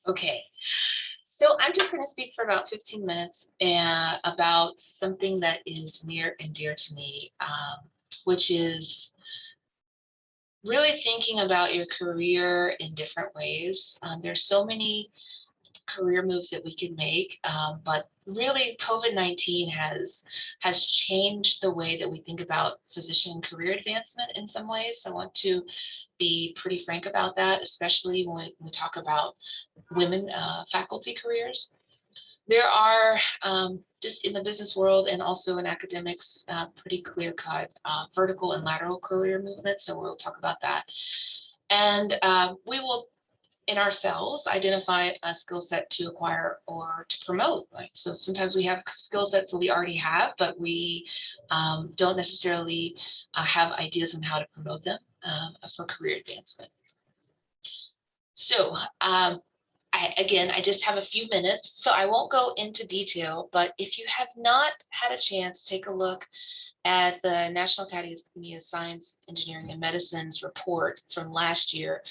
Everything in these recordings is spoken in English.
Okay, so I'm just going to speak for about 15 minutes about something that is near and dear to me, which is really thinking about your career in different ways. There's so many career moves that we can make, but really COVID-19 has changed the way that we think about physician career advancement in some ways. I want to be pretty frank about that, especially when we talk about women faculty careers. There are just in the business world and also in academics, pretty clear-cut vertical and lateral career movements. So we'll talk about that. And we will, in ourselves, identify a skill set to acquire or to promote. Right? So sometimes we have skill sets that we already have, but we don't necessarily have ideas on how to promote them for career advancement. So I just have a few minutes, so I won't go into detail, but if you have not had a chance, take a look at the National Academy of Science, Engineering, and Medicine's report from last year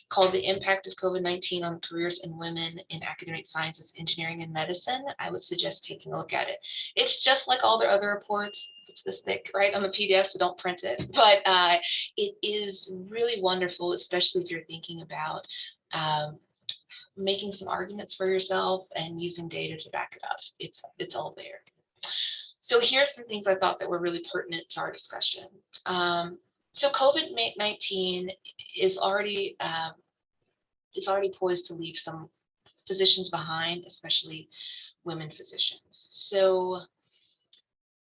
called The Impact of COVID-19 on Careers in Women in Academic Sciences, Engineering, and Medicine. I would suggest taking a look at it. It's just like all their other reports. It's this thick, right, on the PDF, so don't print it. But it is really wonderful, especially if you're thinking about making some arguments for yourself and using data to back it up. It's all there. So here's some things I thought that were really pertinent to our discussion. So COVID-19 is already poised to leave some physicians behind, especially women physicians. So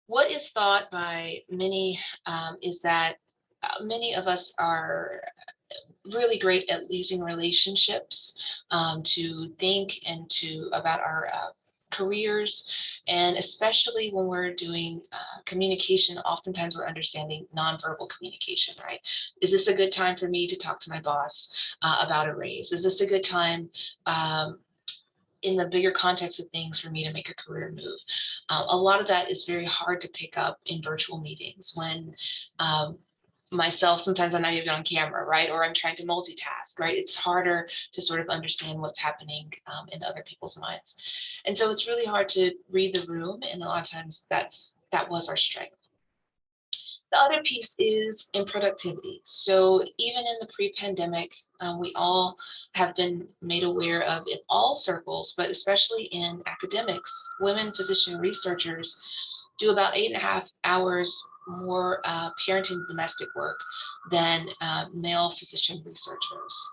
what is thought by many is that many of us are really great at using relationships to think and about our careers, and especially when we're doing communication, oftentimes we're understanding nonverbal communication, right? Is this a good time for me to talk to my boss about a raise? Is this a good time in the bigger context of things for me to make a career move? A lot of that is very hard to pick up in virtual meetings when myself, sometimes I'm not even on camera, right? Or I'm trying to multitask, right? It's harder to sort of understand what's happening in other people's minds. And so it's really hard to read the room. And a lot of times that was our strength. The other piece is in productivity. So even in the pre-pandemic, we all have been made aware of in all circles, but especially in academics, women physician researchers do about 8.5 hours more parenting domestic work than male physician researchers.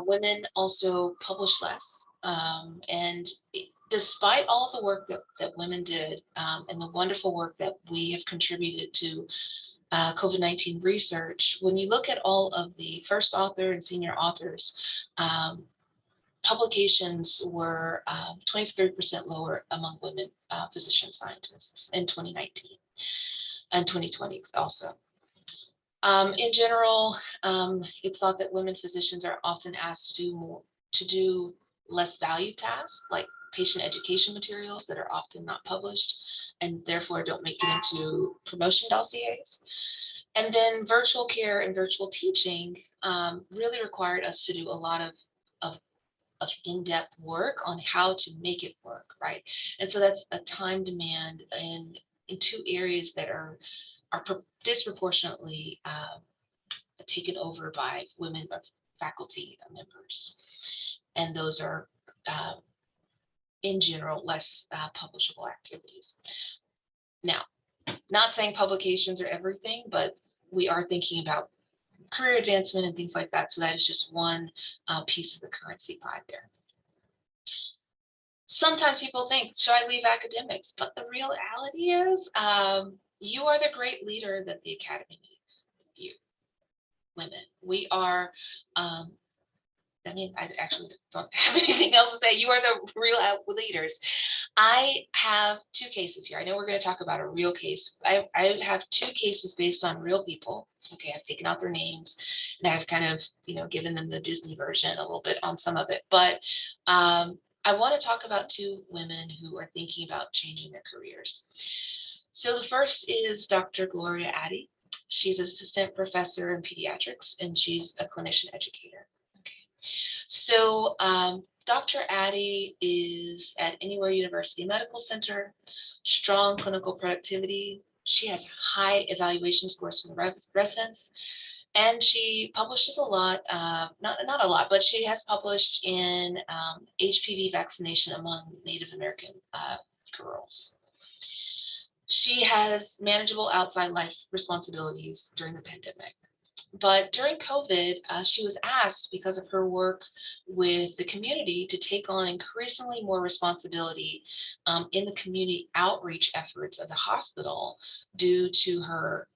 Women also publish less, and despite all of the work that women did and the wonderful work that we have contributed to COVID-19 research, when you look at all of the first author and senior authors, publications were 23% lower among women physician scientists in 2019 and 2020 also. In general, it's thought that women physicians are often asked to do less valued tasks, like patient education materials that are often not published and therefore don't make it into promotion dossiers. And then virtual care and virtual teaching really required us to do a lot of in-depth work on how to make it work, right? And so that's a time demand in two areas that are disproportionately taken over by women faculty members. And those are, in general, less publishable activities. Now, not saying publications are everything, but we are thinking about career advancement and things like that. So that is just one piece of the currency pie there. Sometimes people think, should I leave academics? But the reality is, you are the great leader that the academy needs. You, women. We are, I actually don't have anything else to say. You are the real leaders. I have two cases here. I know we're going to talk about a real case. I have two cases based on real people. Okay, I've taken out their names and I've kind of, given them the Disney version a little bit on some of it. But I want to talk about two women who are thinking about changing their careers. So the first is Dr. Gloria Addy. She's assistant professor in pediatrics and she's a clinician educator. Okay. So Dr. Addy is at Anywhere University Medical Center, strong clinical productivity. She has high evaluation scores from the residents, and she publishes a lot, not a lot, but she has published in HPV vaccination among Native American girls. She has manageable outside life responsibilities during the pandemic. But during COVID, she was asked, because of her work with the community, to take on increasingly more responsibility in the community outreach efforts of the hospital due to her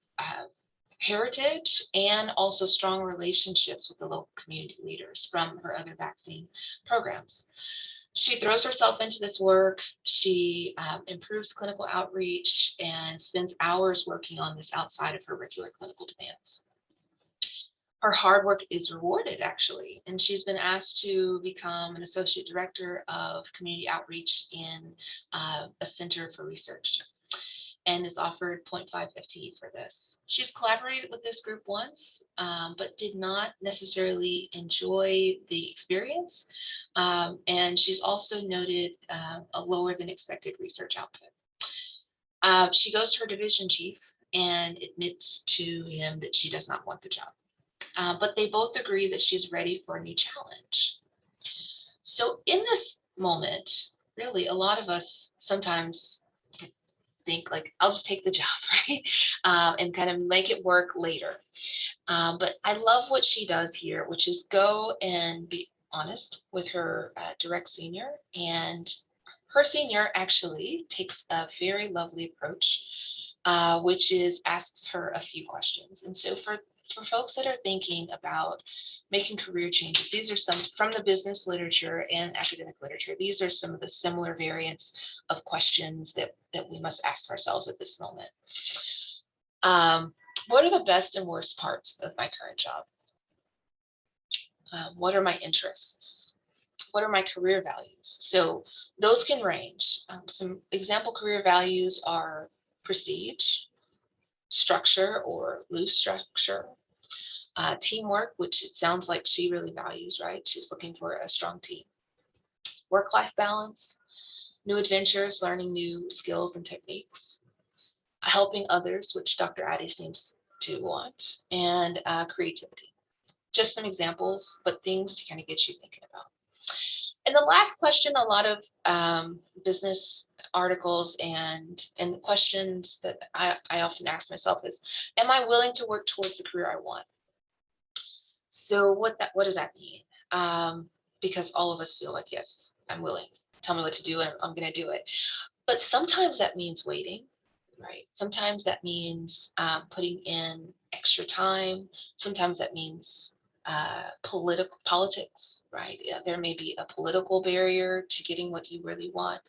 heritage and also strong relationships with the local community leaders from her other vaccine programs. She throws herself into this work. She improves clinical outreach and spends hours working on this outside of her regular clinical demands. Her hard work is rewarded, actually, and she's been asked to become an associate director of community outreach in a center for research, and is offered 0.5 FTE for this. She's collaborated with this group once, but did not necessarily enjoy the experience. And she's also noted a lower than expected research output. She goes to her division chief and admits to him that she does not want the job. But they both agree that she's ready for a new challenge. So in this moment, really, a lot of us sometimes think like, I'll just take the job, right? And kind of make it work later. But I love what she does here, which is go and be honest with her direct senior. And her senior actually takes a very lovely approach, which is asks her a few questions. And so for folks that are thinking about making career changes, these are some from the business literature and academic literature. These are some of the similar variants of questions that we must ask ourselves at this moment. What are the best and worst parts of my current job? What are my interests? What are my career values? So those can range. Some example career values are prestige, structure or loose structure, teamwork, which it sounds like she really values, right? She's looking for a strong team. Work-life balance, new adventures, learning new skills and techniques, helping others, which Dr. Addy seems to want, and creativity. Just some examples, but things to kind of get you thinking about. And the last question, a lot of business articles and questions that I often ask myself is, am I willing to work towards the career I want? So what does that mean? Because all of us feel like, yes, I'm willing. Tell me what to do and I'm going to do it. But sometimes that means waiting, right? Sometimes that means putting in extra time. Sometimes that means politics, right? Yeah, there may be a political barrier to getting what you really want.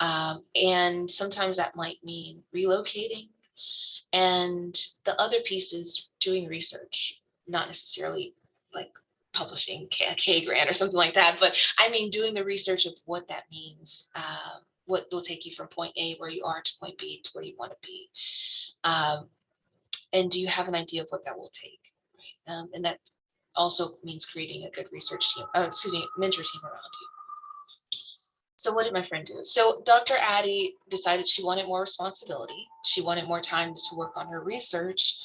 And sometimes that might mean relocating. And the other piece is doing research, not necessarily like publishing a K grant or something like that, but I mean doing the research of what that means, what will take you from point A where you are to point B to where you want to be. And do you have an idea of what that will take? Right? And that also means creating a good research team, mentor team around you. So what did my friend do? So Dr. Addy decided she wanted more responsibility. She wanted more time to work on her research.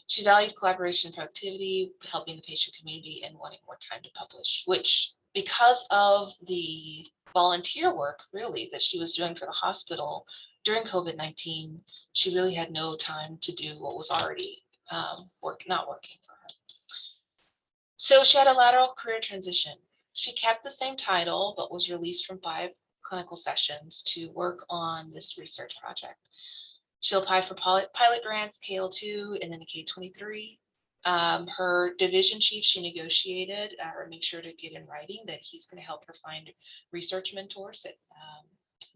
She valued collaboration and productivity, helping the patient community, and wanting more time to publish, which, because of the volunteer work really that she was doing for the hospital during COVID-19, she really had no time to do what was already not working for her. So she had a lateral career transition. She kept the same title, but was released from 5 clinical sessions to work on this research project. She'll apply for pilot grants, KL2, and then a K23. Her division chief, she negotiated or made sure to get in writing that he's going to help her find research mentors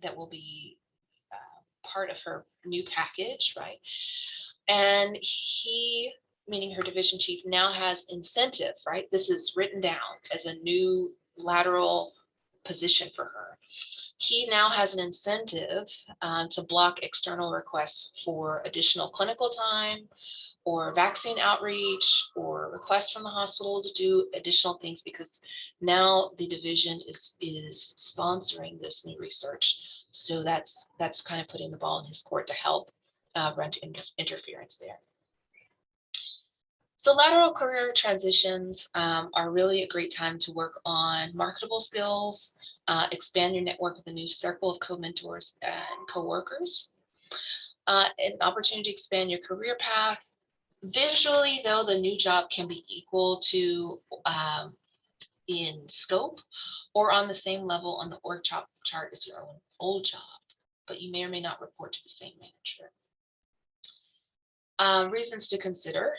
that will be part of her new package, right? And he, meaning her division chief, now has incentive, right? This is written down as a new lateral position for her. He now has an incentive to block external requests for additional clinical time, or vaccine outreach or requests from the hospital to do additional things, because now the division is sponsoring this new research. So that's kind of putting the ball in his court to help run interference there. So lateral career transitions are really a great time to work on marketable skills, expand your network with a new circle of co-mentors and co-workers, an opportunity to expand your career path. Visually, though, the new job can be equal to in scope or on the same level on the org chart as your own old job, but you may or may not report to the same manager. Reasons to consider: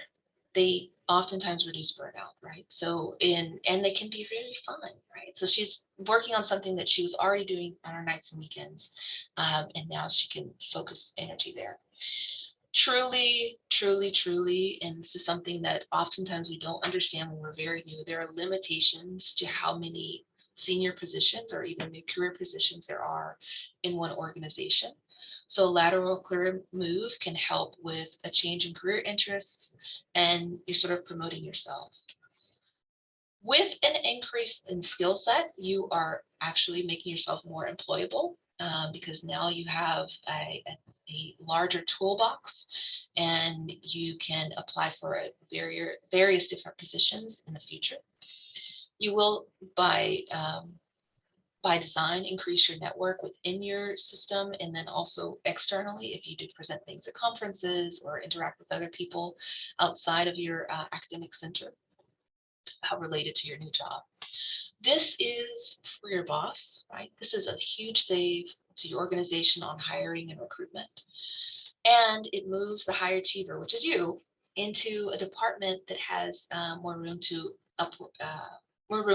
they oftentimes reduce burnout, right? So and they can be really fun, right? So she's working on something that she was already doing on her nights and weekends, and now she can focus energy there. Truly, and this is something that oftentimes we don't understand when we're very new, there are limitations to how many senior positions or even mid-career positions there are in one organization. So a lateral career move can help with a change in career interests, and you're sort of promoting yourself. With an increase in skill set, you are actually making yourself more employable, because now you have a larger toolbox and you can apply for various different positions in the future. You will, by design, increase your network within your system, and then also externally if you do present things at conferences or interact with other people outside of your academic center related to your new job. This is for your boss, right? This is a huge save to your organization on hiring and recruitment. And it moves the high achiever, which is you, into a department that has more room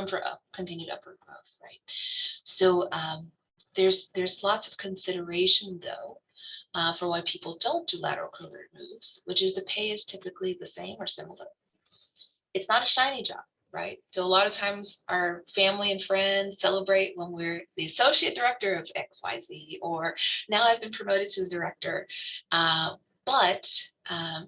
for continued upward growth, right? So there's lots of consideration, though, for why people don't do lateral career moves, which is the pay is typically the same or similar. It's not a shiny job, right? So a lot of times our family and friends celebrate when we're the associate director of XYZ, or now I've been promoted to the director. But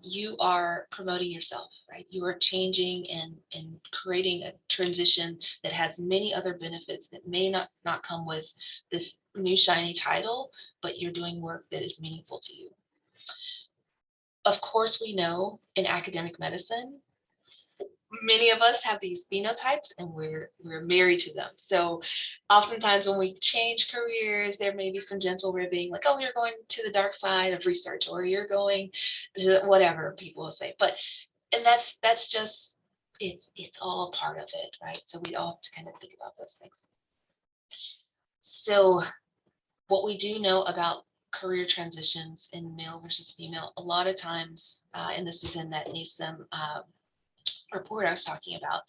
you are promoting yourself, right? You are changing and creating a transition that has many other benefits that may not come with this new shiny title, but you're doing work that is meaningful to you. Of course, we know in academic medicine, many of us have these phenotypes and we're married to them. So oftentimes when we change careers, there may be some gentle ribbing, like, oh, you're going to the dark side of research, or you're going to whatever people will say. But, and that's just, it's all a part of it, right? So we all have to kind of think about those things. So what we do know about career transitions in male versus female, a lot of times, and this is in that NASEM report I was talking about,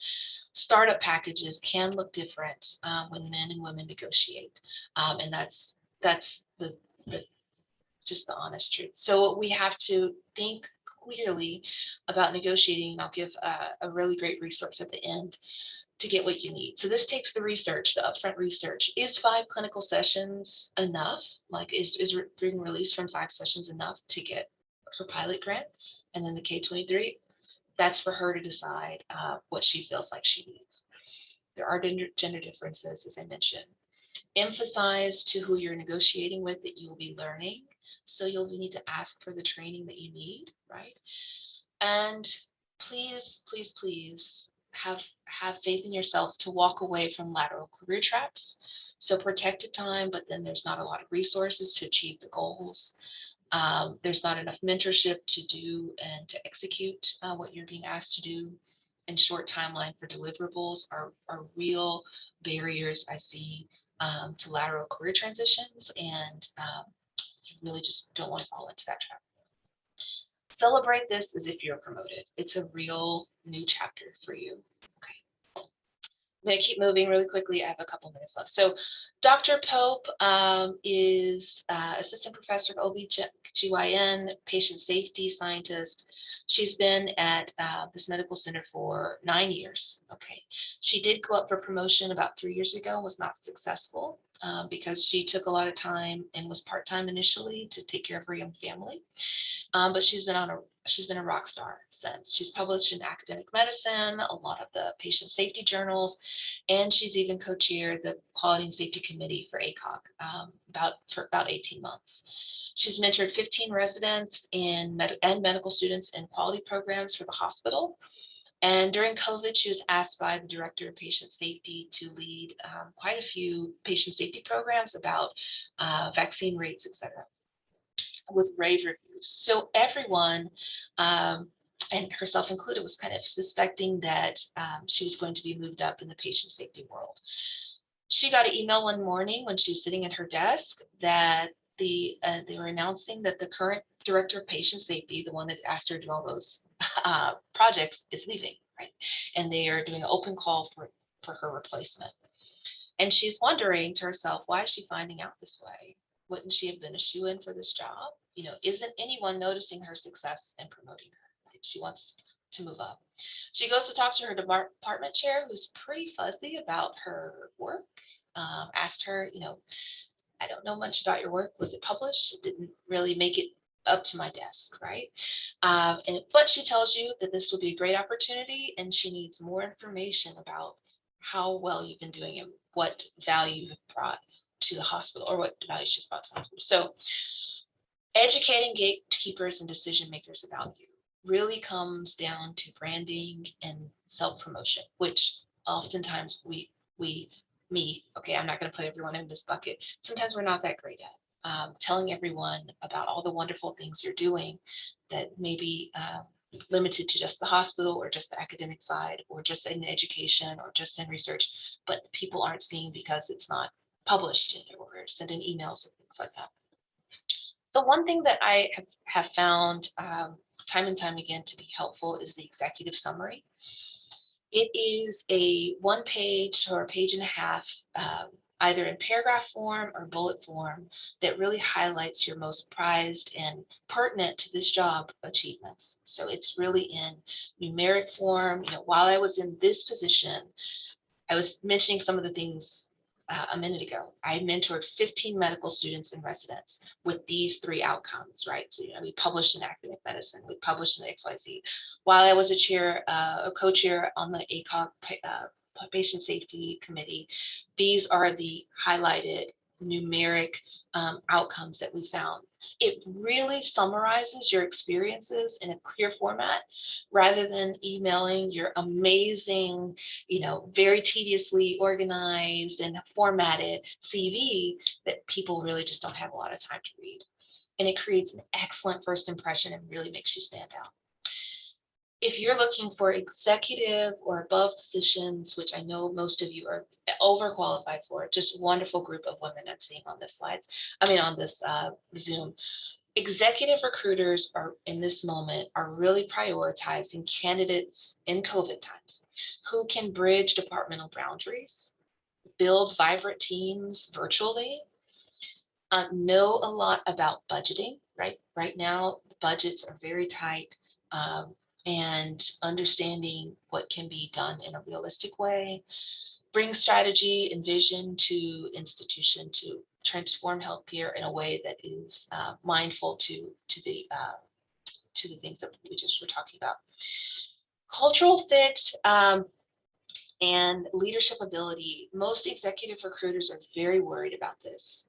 startup packages can look different when men and women negotiate, and that's the just the honest truth. So we have to think clearly about negotiating. I'll give a really great resource at the end to get what you need. So this takes the research, the upfront research. Is 5 clinical sessions enough? Like is being released from 5 sessions enough to get her pilot grant? And then the K-23, that's for her to decide what she feels like she needs. There are gender differences, as I mentioned. Emphasize to who you're negotiating with that you will be learning. So you'll need to ask for the training that you need, right? And please, please, please have faith in yourself to walk away from lateral career traps. So protected time, but then there's not a lot of resources to achieve the goals. There's not enough mentorship to do and to execute what you're being asked to do. And short timeline for deliverables are real barriers I see to lateral career transitions, and you really just don't want to fall into that trap. Celebrate this as if you're promoted. It's a real new chapter for you. Okay. I'm going to keep moving really quickly. I have a couple minutes left. So Dr. Pope is assistant professor of OB/GYN, patient safety scientist. She's been at this medical center for 9 years. Okay. She did go up for promotion about 3 years ago, was not successful. because she took a lot of time and was part-time initially to take care of her young family. But she's been a rock star since. She's published in academic medicine, a lot of the patient safety journals, and she's even co-chaired the Quality and Safety Committee for ACOG for about 18 months. She's mentored 15 residents and medical students in quality programs for the hospital. And during COVID, she was asked by the director of patient safety to lead quite a few patient safety programs about vaccine rates, et cetera, with rave reviews. So everyone, and herself included, was kind of suspecting that she was going to be moved up in the patient safety world. She got an email one morning when she was sitting at her desk that they were announcing that the current director of patient safety, the one that asked her to do all those projects, is leaving, right? And they are doing an open call for her replacement. And she's wondering to herself, why is she finding out this way? Wouldn't she have been a shoe-in for this job? Isn't anyone noticing her success and promoting her? Right? She wants to move up. She goes to talk to her department chair, who's pretty fuzzy about her work. Asked her, I don't know much about your work. Was it published? It didn't really make it up to my desk, right? But she tells you that this would be a great opportunity, and she needs more information about how well you've been doing and what value you've brought to the hospital, or what value she's brought to the hospital. So educating gatekeepers and decision makers about you really comes down to branding and self-promotion, which oftentimes okay, I'm not going to put everyone in this bucket. Sometimes we're not that great at telling everyone about all the wonderful things you're doing that may be limited to just the hospital, or just the academic side, or just in education, or just in research, but people aren't seeing because it's not published or sent in emails and things like that. So one thing that I have found time and time again to be helpful is the executive summary. It is a 1 page or a page and a half, either in paragraph form or bullet form, that really highlights your most prized and pertinent to this job achievements. So it's really in numeric form. While I was in this position, I was mentioning some of the things a minute ago. I mentored 15 medical students and residents with these 3 outcomes, right? So, we published in academic medicine, we published in XYZ. While I was a co-chair on the ACOG patient safety committee, these are the highlighted numeric outcomes that we found. It really summarizes your experiences in a clear format, rather than emailing your amazing, very tediously organized and formatted CV that people really just don't have a lot of time to read. And it creates an excellent first impression and really makes you stand out. If you're looking for executive or above positions, which I know most of you are overqualified for, just wonderful group of women I'm seeing on this on this Zoom. Executive recruiters in this moment are really prioritizing candidates in COVID times who can bridge departmental boundaries, build vibrant teams virtually, know a lot about budgeting, right? Right now, the budgets are very tight, and understanding what can be done in a realistic way, bring strategy and vision to institution to transform healthcare in a way that is mindful to the things that we just were talking about. Cultural fit and leadership ability. Most executive recruiters are very worried about this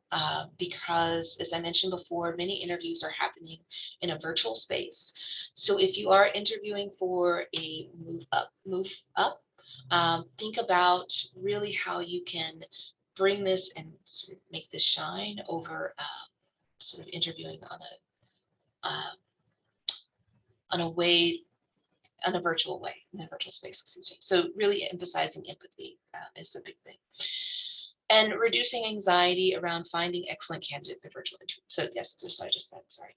because, as I mentioned before, many interviews are happening in a virtual space. So if you are interviewing for a move up, think about really how you can bring this and sort of make this shine over sort of interviewing on a way, on a virtual way, in a virtual space, excuse me. So really emphasizing empathy is a big thing. And reducing anxiety around finding excellent candidates for virtual interview. So yes, that's what I just said, sorry.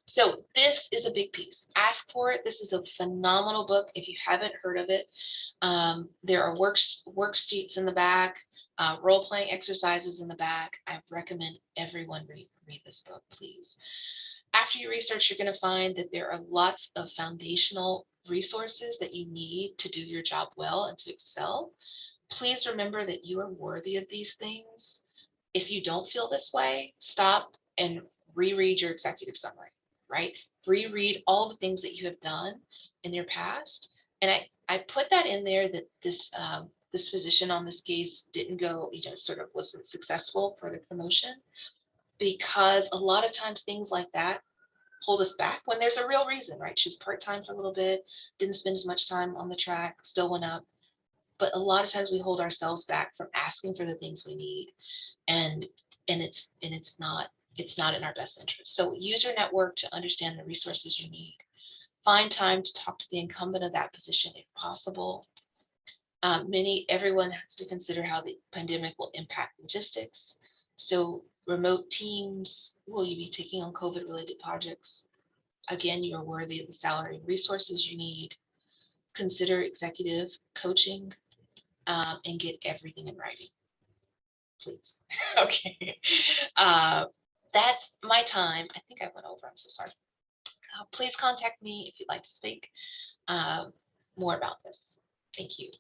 So this is a big piece. Ask for it. This is a phenomenal book. If you haven't heard of it, there are worksheets in the back, role-playing exercises in the back. I recommend everyone read this book, please. After you research, you're going to find that there are lots of foundational resources that you need to do your job well and to excel. Please remember that you are worthy of these things. If you don't feel this way, stop and reread your executive summary, right? Reread all the things that you have done in your past. And I put that in there that this physician on this case didn't go, sort of wasn't successful for the promotion, because a lot of times things like that hold us back when there's a real reason, right? She was part-time for a little bit, didn't spend as much time on the track, still went up. But a lot of times we hold ourselves back from asking for the things we need. And it's not in our best interest. So use your network to understand the resources you need. Find time to talk to the incumbent of that position if possible. Everyone has to consider how the pandemic will impact logistics. So remote teams, will you be taking on COVID-related projects? Again, you're worthy of the salary and resources you need. Consider executive coaching, and get everything in writing, please. Okay. That's my time. I think I went over. I'm so sorry. Please contact me if you'd like to speak more about this. Thank you.